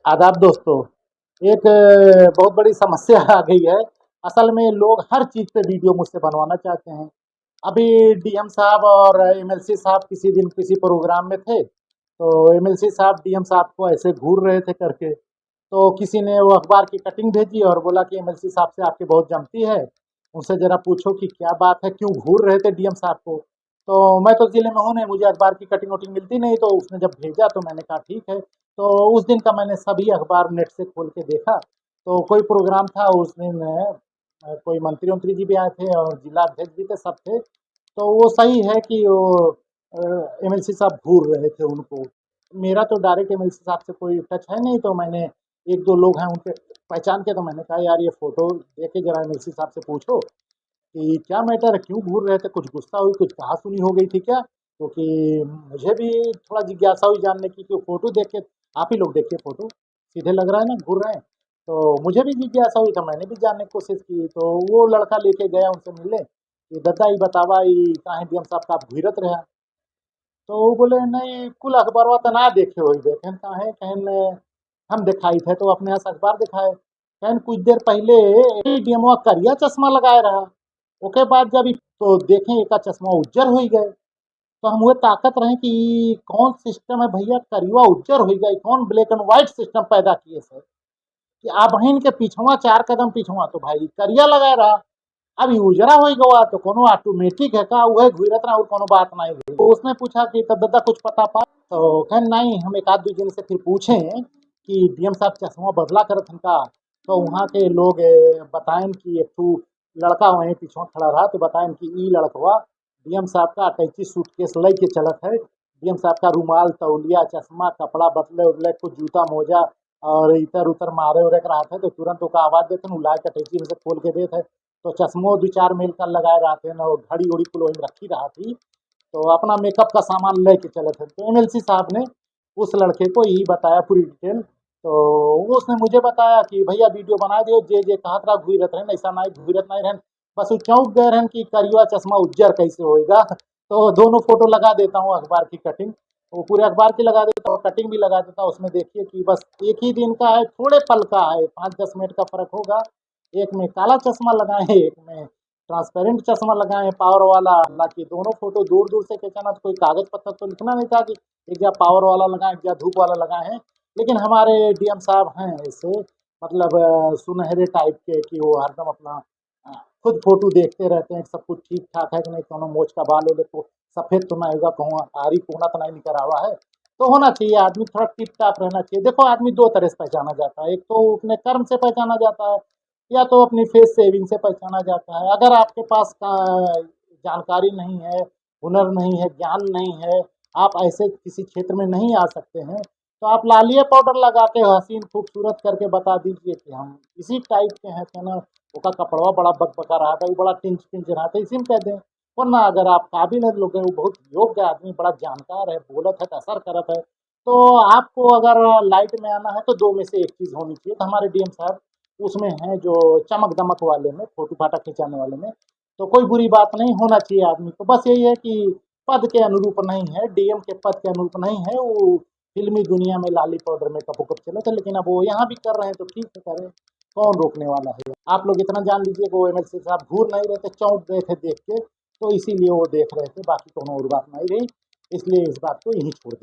आदाब दोस्तों। एक बहुत बड़ी समस्या आ गई है। असल में लोग हर चीज़ पे वीडियो मुझसे बनवाना चाहते हैं। अभी डीएम साहब और एमएलसी साहब किसी दिन किसी प्रोग्राम में थे, तो एमएलसी साहब डीएम साहब को ऐसे घूर रहे थे करके, तो किसी ने वो अखबार की कटिंग भेजी और बोला कि एमएलसी साहब से आपकी बहुत जमती है, उनसे ज़रा पूछो कि क्या बात है, क्यों घूर रहे थे डीएम साहब को। तो मैं तो ज़िले में हूँ नहीं, मुझे अखबार की कटिंग वटिंग मिलती नहीं, तो उसने जब भेजा तो मैंने कहा ठीक है। तो उस दिन का मैंने सभी अखबार नेट से खोल के देखा, तो कोई प्रोग्राम था उस दिन, कोई मंत्री वंत्री जी भी आए थे और जिला अध्यक्ष भी थे, सब थे। तो वो सही है कि वो एमएलसी साहब घूर रहे थे उनको। मेरा तो डायरेक्ट एमएलसी साहब से कोई टच है नहीं, तो मैंने एक दो लोग हैं उनके पहचान के, तो मैंने कहा यार ये फोटो देखे जरा एमएलसी साहब से पूछो कि क्या मैटर है, क्यों घूर रहे थे, कुछ गुस्सा हुई, कुछ कहा सुनी हो गई थी क्या? क्योंकि मुझे भी थोड़ा जिज्ञासा हुई जानने की कि वो फोटो देख के, आप ही लोग देखिए फोटो, सीधे लग रहा है ना घूर रहे हैं। तो मुझे भी जिज्ञासा हुई, तो मैंने भी जानने की कोशिश की, तो वो लड़का लेके गया उनसे मिलने कि दादा ये बतावा ये काहे डीएम साहब का आप घूरत रहा। तो वो बोले नहीं कुल अखबारवा तो ना देखे हो कहन काहे कहन हम दिखाई थे तो अपने यहाँ अखबार दिखाए, कहन कुछ देर पहले डीएमओ करिया चश्मा लगाए रहा, ओके बाद जब तो देखें एक चश्मा उज्जर हो गए। तो हम वो ताकत रहे कि कौन सिस्टम है भैया, करिया उज्जर हो गई, कौन ब्लैक एंड व्हाइट सिस्टम पैदा किए सर कि आप बहन के पीछवा 4 कदम पीछवा तो भाई करिया लगाए रहा, अब उजरा हो गवा तो कोनो ऑटोमेटिक है का वह घुरत रहा और कोनो बात नहीं हुई। तो उसने पूछा कि तब दादा कुछ पता पा, तो कह नहीं हम एक आध दो दिन से फिर पूछे कि डीएम साहब चश्मा बदला करत का। तो वहाँ के लोग बताएं कि एक ठू लड़का वहीं पीछे खड़ा रहा, तो बताएं कि ई लड़कवा डीएम साहब का अटैची सूटकेस लई के चलत है, डीएम साहब का रुमाल तौलिया चश्मा कपड़ा बदले उदले कुछ जूता मोजा और इतर उतर मारे उरे रहा था, तो तुरंत ओका आवाज देते उलाय के अटैची में से खोल के देते। तो चश्मो दो चार मेल का लगाए रहते न, और घड़ी उड़ी कुल वहीं रखी रहा थी, तो अपना मेकअप का सामान लेके चले थे। तो एमएलसी साहब ने उस लड़के को यही बताया पूरी डिटेल। तो वो उसने मुझे बताया कि भैया वीडियो बना दियो, जे जे कहा था घूरत रहन ऐसा नहीं घूरत नहीं रहन, बस वो चौंक गए रहन कि करिया चश्मा उज्जर कैसे होएगा। तो दोनों फोटो लगा देता हूँ अखबार की कटिंग, वो पूरे अखबार की लगा देता हूँ, कटिंग भी लगा देता हूँ, उसमें देखिए कि बस एक ही दिन का है, थोड़े पल का है, 5-10 मिनट का फर्क होगा। एक में काला चश्मा लगाए हैं, एक में ट्रांसपेरेंट चश्मा लगाए हैं पावर वाला। हालांकि दोनों फोटो दूर दूर से खींचाना, तो कोई कागज पत्थर तो लिखना नहीं था कि एक या पावर वाला लगाए एक या धूप वाला लगाए हैं। लेकिन हमारे डीएम साहब हैं ऐसे, मतलब सुनहरे टाइप के कि वो हरदम अपना अ, खुद फोटो देखते रहते हैं कि सब कुछ ठीक ठाक है कि नहीं, कोनो मोच का बाल हो तो सफेद तो नहीं होगा, कहूँ आरी कोना तो नहीं निकल हुआ है। तो होना चाहिए आदमी थोड़ा टिप टाप रहना चाहिए। देखो आदमी दो तरह से पहचाना जाता है, एक तो अपने कर्म से पहचाना जाता है, या तो अपनी फेस सेविंग से पहचाना जाता है। अगर आपके पास जानकारी नहीं है, हुनर नहीं है, ज्ञान नहीं है, आप ऐसे किसी क्षेत्र में नहीं आ सकते हैं, तो आप लालिया पाउडर लगा के हसीन खूबसूरत करके बता दीजिए कि हम इसी टाइप के हैं, तो ना उसका कपड़वा बड़ा बकबका रहा था, वो बड़ा टिंच पिंच रहा था, इसी में कह दें। वरना अगर आप काबिल है लोग हैं, वो बहुत योग्य आदमी, बड़ा जानकार है, बोलत है तो असर करत है, तो आपको अगर लाइट में आना है तो दो में से एक चीज़ होनी चाहिए। तो हमारे डीएम साहब उसमें हैं, जो चमक दमक वाले में, फोटो फाटा खिंचाने वाले में, तो कोई बुरी बात नहीं, होना चाहिए आदमी को। बस यही है कि पद के अनुरूप नहीं है, डीएम के पद के अनुरूप नहीं है वो। फिल्मी दुनिया में लाली पाउडर में कपो कप चले थे, लेकिन अब वो यहाँ भी कर रहे हैं तो ठीक है, करें, कौन रोकने वाला है। आप लोग इतना जान लीजिए कि वो एमएलसी साहब घूर नहीं रहे थे, चौंक गए थे देख के, तो इसीलिए वो देख रहे थे, बाकी कोनो और बात नहीं रही। इसलिए इस बात को यहीं छोड़ दिया।